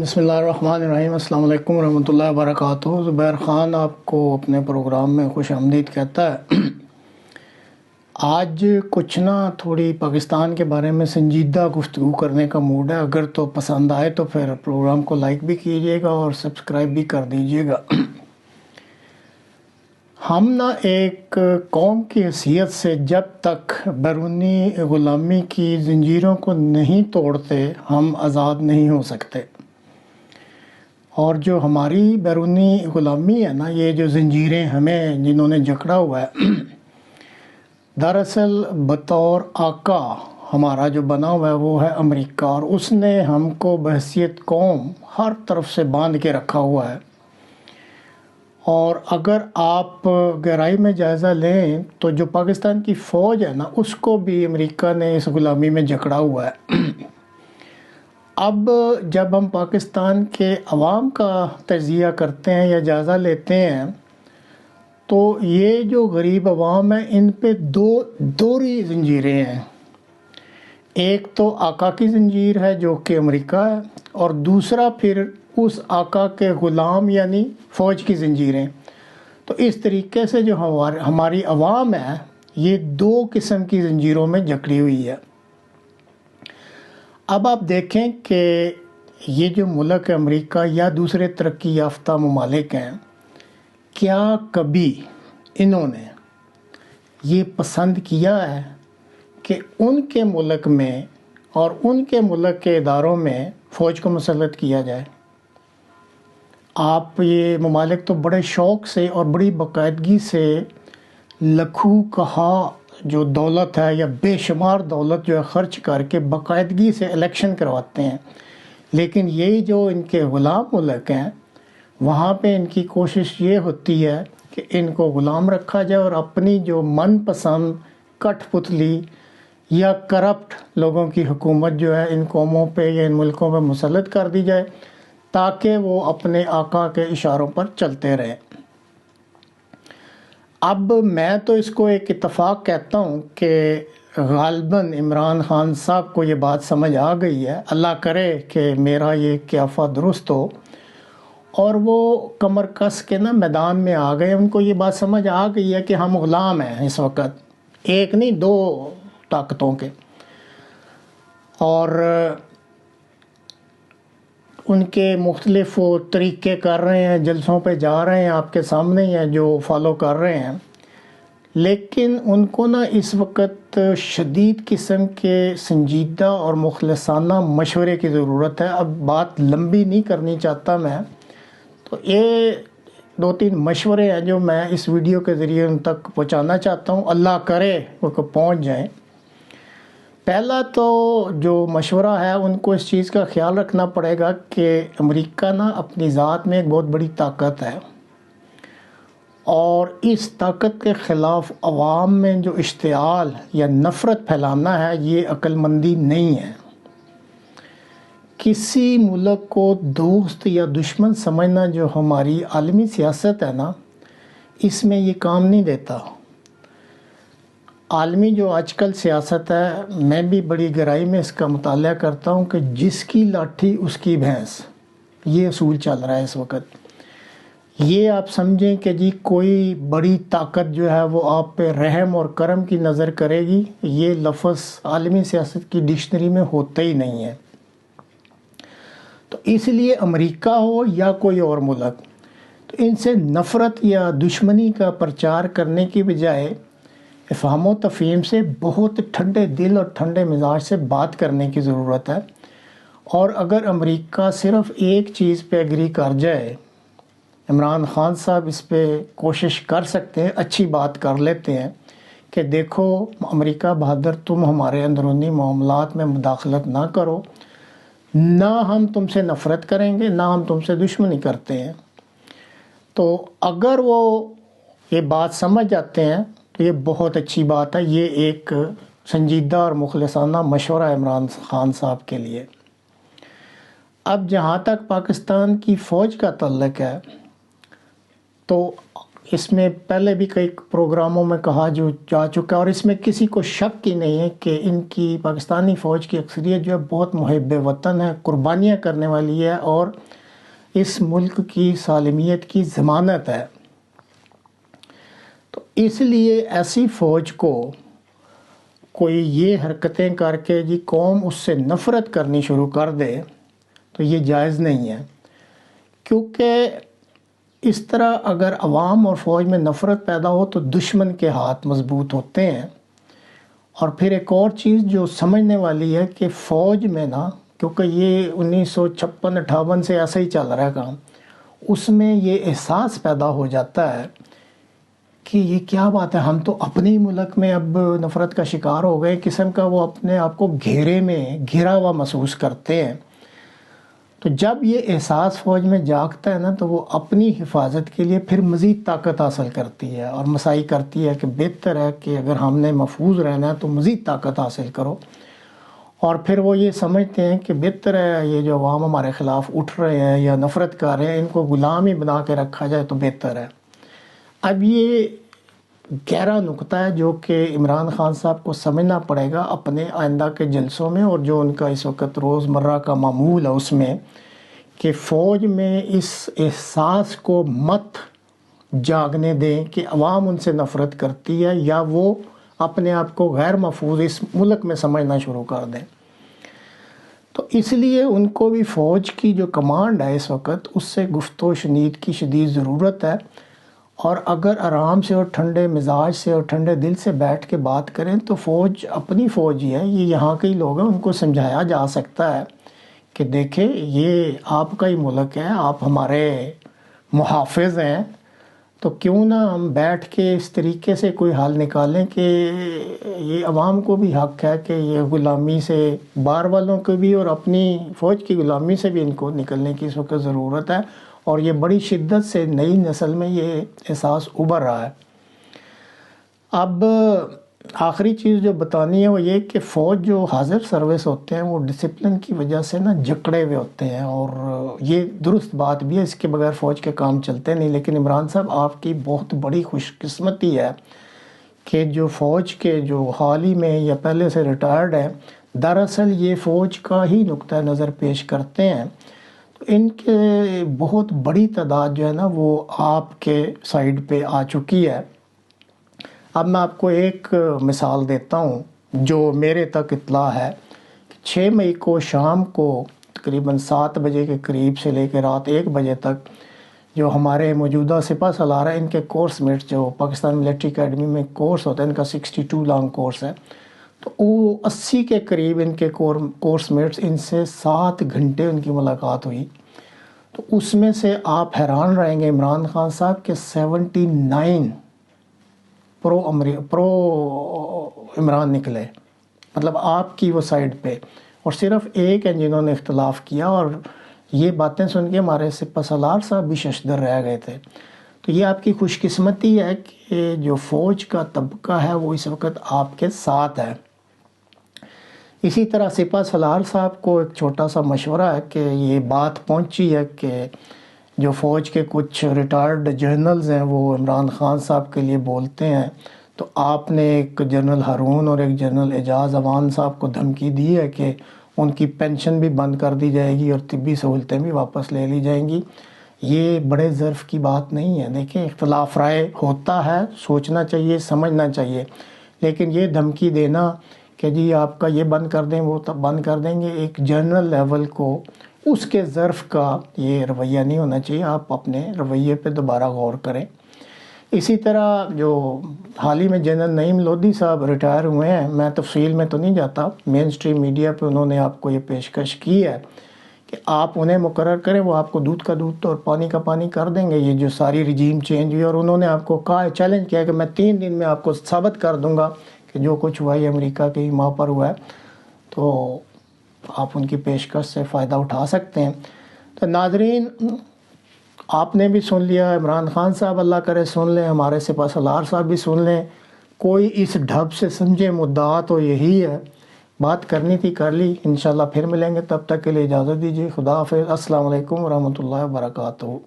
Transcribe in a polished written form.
بسم اللہ الرحمن الرحیم۔ السلام علیکم ورحمۃ اللہ وبرکاتہ۔ زبیر خان آپ کو اپنے پروگرام میں خوش آمدید کہتا ہے۔ آج کچھ تھوڑی پاکستان کے بارے میں سنجیدہ گفتگو کرنے کا موڈ ہے۔ اگر تو پسند آئے تو پھر پروگرام کو لائک بھی کیجیے گا اور سبسکرائب بھی کر دیجیے گا۔ ہم ایک قوم کی حیثیت سے جب تک بیرونی غلامی کی زنجیروں کو نہیں توڑتے ہم آزاد نہیں ہو سکتے۔ اور جو ہماری بیرونی غلامی ہے یہ جو زنجیریں ہمیں جنہوں نے جکڑا ہوا ہے، دراصل بطور آقا ہمارا جو بنا ہوا ہے وہ ہے امریکہ، اور اس نے ہم کو بحیثیت قوم ہر طرف سے باندھ کے رکھا ہوا ہے۔ اور اگر آپ گہرائی میں جائزہ لیں تو جو پاکستان کی فوج ہے اس کو بھی امریکہ نے اس غلامی میں جکڑا ہوا ہے۔ اب جب ہم پاکستان کے عوام کا تجزیہ کرتے ہیں یا جائزہ لیتے ہیں تو یہ جو غریب عوام ہے ان پہ دو دوہری زنجیریں ہیں۔ ایک تو آقا کی زنجیر ہے جو کہ امریکہ ہے، اور دوسرا پھر اس آقا کے غلام یعنی فوج کی زنجیریں۔ تو اس طریقے سے جو ہماری عوام ہے یہ دو قسم کی زنجیروں میں جکڑی ہوئی ہے۔ اب آپ دیکھیں کہ یہ جو ملک امریکہ یا دوسرے ترقی یافتہ ممالک ہیں، کیا کبھی انہوں نے یہ پسند کیا ہے کہ ان کے ملک میں اور ان کے ملک کے اداروں میں فوج کو مسلط کیا جائے؟ آپ یہ ممالک تو بڑے شوق سے اور بڑی باقاعدگی سے لکھو کہا جو دولت ہے یا بے شمار دولت جو ہے خرچ کر کے باقاعدگی سے الیکشن کرواتے ہیں، لیکن یہی جو ان کے غلام ملک ہیں وہاں پہ ان کی کوشش یہ ہوتی ہے کہ ان کو غلام رکھا جائے اور اپنی جو من پسند کٹ پتلی یا کرپٹ لوگوں کی حکومت جو ہے ان قوموں پہ یا ان ملکوں پہ مسلط کر دی جائے تاکہ وہ اپنے آقا کے اشاروں پر چلتے رہیں۔ اب میں تو اس کو ایک اتفاق کہتا ہوں کہ غالباً عمران خان صاحب کو یہ بات سمجھ آ گئی ہے، اللہ کرے کہ میرا یہ قیافہ درست ہو، اور وہ کمر کس کے میدان میں آ گئے۔ ان کو یہ بات سمجھ آ گئی ہے کہ ہم غلام ہیں اس وقت، ایک نہیں دو طاقتوں کے، اور ان کے مختلف طریقے کر رہے ہیں، جلسوں پہ جا رہے ہیں، آپ کے سامنے ہی ہیں جو فالو کر رہے ہیں۔ لیکن ان کو اس وقت شدید قسم کے سنجیدہ اور مخلصانہ مشورے کی ضرورت ہے۔ اب بات لمبی نہیں کرنی چاہتا میں، تو یہ دو تین مشورے ہیں جو میں اس ویڈیو کے ذریعے ان تک پہنچانا چاہتا ہوں، اللہ کرے وہ پہنچ جائیں۔ پہلا تو جو مشورہ ہے ان کو اس چیز کا خیال رکھنا پڑے گا کہ امریکہ اپنی ذات میں ایک بہت بڑی طاقت ہے، اور اس طاقت کے خلاف عوام میں جو اشتعال یا نفرت پھیلانا ہے یہ عقل مندی نہیں ہے۔ کسی ملک کو دوست یا دشمن سمجھنا جو ہماری عالمی سیاست ہے اس میں یہ کام نہیں دیتا۔ عالمی جو آج کل سیاست ہے، میں بھی بڑی گہرائی میں اس کا مطالعہ کرتا ہوں کہ جس کی لاٹھی اس کی بھینس، یہ اصول چل رہا ہے اس وقت۔ یہ آپ سمجھیں کہ جی کوئی بڑی طاقت جو ہے وہ آپ پہ رحم اور کرم کی نظر کرے گی، یہ لفظ عالمی سیاست کی ڈکشنری میں ہوتا ہی نہیں ہے۔ تو اس لیے امریکہ ہو یا کوئی اور ملک، تو ان سے نفرت یا دشمنی کا پرچار کرنے کی بجائے افہام و تفہیم سے بہت ٹھنڈے دل اور ٹھنڈے مزاج سے بات کرنے کی ضرورت ہے۔ اور اگر امریکہ صرف ایک چیز پہ ایگری کر جائے، عمران خان صاحب اس پہ کوشش کر سکتے ہیں، اچھی بات کر لیتے ہیں کہ دیکھو امریکہ بہادر، تم ہمارے اندرونی معاملات میں مداخلت نہ کرو، نہ ہم تم سے نفرت کریں گے نہ ہم تم سے دشمنی کرتے ہیں۔ تو اگر وہ یہ بات سمجھ جاتے ہیں تو یہ بہت اچھی بات ہے۔ یہ ایک سنجیدہ اور مخلصانہ مشورہ ہے عمران خان صاحب کے لیے۔ اب جہاں تک پاکستان کی فوج کا تعلق ہے تو اس میں پہلے بھی کئی پروگراموں میں کہا جو جا چکا ہے، اور اس میں کسی کو شک ہی نہیں ہے کہ ان کی پاکستانی فوج کی اکثریت جو ہے بہت محب وطن ہے، قربانیاں کرنے والی ہے، اور اس ملک کی سالمیت کی ضمانت ہے۔ تو اس لیے ایسی فوج کو کوئی یہ حرکتیں کر کے جی قوم اس سے نفرت کرنی شروع کر دے تو یہ جائز نہیں ہے، کیونکہ اس طرح اگر عوام اور فوج میں نفرت پیدا ہو تو دشمن کے ہاتھ مضبوط ہوتے ہیں۔ اور پھر ایک اور چیز جو سمجھنے والی ہے کہ فوج میں نا، کیونکہ یہ 1956-58 سے ایسا ہی چل رہا ہے کام، اس میں یہ احساس پیدا ہو جاتا ہے کہ یہ کیا بات ہے، ہم تو اپنے ہی ملک میں اب نفرت کا شکار ہو گئے، قسم کا وہ اپنے آپ کو گھیرے میں گھرا ہوا محسوس کرتے ہیں۔ تو جب یہ احساس فوج میں جاگتا ہے نا تو وہ اپنی حفاظت کے لیے پھر مزید طاقت حاصل کرتی ہے اور مساعی کرتی ہے کہ بہتر ہے کہ اگر ہم نے محفوظ رہنا ہے تو مزید طاقت حاصل کرو، اور پھر وہ یہ سمجھتے ہیں کہ بہتر ہے یہ جو عوام ہمارے خلاف اٹھ رہے ہیں یا نفرت کر رہے ہیں ان کو غلام ہی بنا کے رکھا جائے تو بہتر ہے۔ اب یہ گہرا نقطہ ہے جو کہ عمران خان صاحب کو سمجھنا پڑے گا اپنے آئندہ کے جلسوں میں، اور جو ان کا اس وقت روزمرہ کا معمول ہے اس میں، کہ فوج میں اس احساس کو مت جاگنے دیں کہ عوام ان سے نفرت کرتی ہے یا وہ اپنے آپ کو غیر محفوظ اس ملک میں سمجھنا شروع کر دیں۔ تو اس لیے ان کو بھی فوج کی جو کمانڈ ہے اس وقت اس سے گفت و شنید کی شدید ضرورت ہے، اور اگر آرام سے اور ٹھنڈے مزاج سے اور ٹھنڈے دل سے بیٹھ کے بات کریں تو فوج اپنی فوج ہی ہے، یہ یہاں کے ہی لوگ ہیں، ان کو سمجھایا جا سکتا ہے کہ دیکھیں یہ آپ کا ہی ملک ہے، آپ ہمارے محافظ ہیں، تو کیوں نہ ہم بیٹھ کے اس طریقے سے کوئی حل نکالیں کہ یہ عوام کو بھی حق ہے کہ یہ غلامی سے، باہر والوں کو بھی اور اپنی فوج کی غلامی سے بھی ان کو نکلنے کی اس وقت ضرورت ہے، اور یہ بڑی شدت سے نئی نسل میں یہ احساس ابھر رہا ہے۔ اب آخری چیز جو بتانی ہے وہ یہ کہ فوج جو حاضر سروس ہوتے ہیں وہ ڈسپلن کی وجہ سے نا جکڑے ہوئے ہوتے ہیں، اور یہ درست بات بھی ہے، اس کے بغیر فوج کے کام چلتے نہیں، لیکن عمران صاحب آپ کی بہت بڑی خوش قسمتی ہے کہ جو فوج کے جو حال ہی میں یا پہلے سے ریٹائرڈ ہیں دراصل یہ فوج کا ہی نقطہ نظر پیش کرتے ہیں، تو ان کے بہت بڑی تعداد جو ہے نا وہ آپ کے سائیڈ پہ آ چکی ہے۔ اب میں آپ کو ایک مثال دیتا ہوں جو میرے تک اطلاع ہے کہ 6 مئی کو شام کو تقریباً 7 بجے کے قریب سے لے کے رات 1 بجے تک جو ہمارے موجودہ سپہ سالار ہیں ان کے کورس میٹس جو پاکستان ملٹری اکیڈمی میں کورس ہوتا ہے، ان کا 62 لانگ کورس ہے، تو وہ 80 کے قریب ان کے کورس میٹس، ان سے 7 گھنٹے ان کی ملاقات ہوئی، تو اس میں سے آپ حیران رہیں گے عمران خان صاحب کے 79 پرو عمران نکلے، مطلب آپ کی وہ سائڈ پہ، اور صرف ایک ہیں جنہوں نے اختلاف کیا، اور یہ باتیں سن کے ہمارے سپہ سالار صاحب بھی ششدر رہ گئے تھے۔ تو یہ آپ کی خوش قسمتی ہے کہ جو فوج کا طبقہ ہے وہ اس وقت آپ کے ساتھ ہے۔ اسی طرح سپہ سالار صاحب کو ایک چھوٹا سا مشورہ ہے کہ یہ بات پہنچی ہے کہ جو فوج کے کچھ ریٹائرڈ جنرلز ہیں وہ عمران خان صاحب کے لیے بولتے ہیں، تو آپ نے ایک جنرل ہارون اور ایک جنرل اعجاز اوان صاحب کو دھمکی دی ہے کہ ان کی پینشن بھی بند کر دی جائے گی اور طبی سہولتیں بھی واپس لے لی جائیں گی۔ یہ بڑے ظرف کی بات نہیں ہے، دیکھیں اختلاف رائے ہوتا ہے، سوچنا چاہیے، سمجھنا چاہیے، لیکن یہ دھمکی دینا کہ جی آپ کا یہ بند کر دیں وہ تب بند کر دیں گے، ایک جنرل لیول کو اس کے ظرف کا یہ رویہ نہیں ہونا چاہیے، آپ اپنے رویے پہ دوبارہ غور کریں۔ اسی طرح جو حال ہی میں جنرل نعیم لودھی صاحب ریٹائر ہوئے ہیں، میں تفصیل میں تو نہیں جاتا، مین سٹریم میڈیا پہ انہوں نے آپ کو یہ پیشکش کی ہے کہ آپ انہیں مقرر کریں، وہ آپ کو دودھ کا دودھ اور پانی کا پانی کر دیں گے، یہ جو ساری رجیم چینج ہوئی، اور انہوں نے آپ کو کہا، چیلنج کیا کہ میں 3 دن میں آپ کو ثابت کر دوں گا کہ جو کچھ ہوا ہے امریکہ کی ماں پر ہوا ہے، تو آپ ان کی پیشکش سے فائدہ اٹھا سکتے ہیں۔ تو ناظرین آپ نے بھی سن لیا، عمران خان صاحب اللہ کرے سن لیں، ہمارے سپہ سالار صاحب بھی سن لیں، کوئی اس ڈھب سے سمجھے مدعا تو یہی ہے، بات کرنی تھی کر لی، انشاءاللہ پھر ملیں گے، تب تک کے لیے اجازت دیجیے، خدا حافظ، السلام علیکم ورحمۃ اللہ وبرکاتہ۔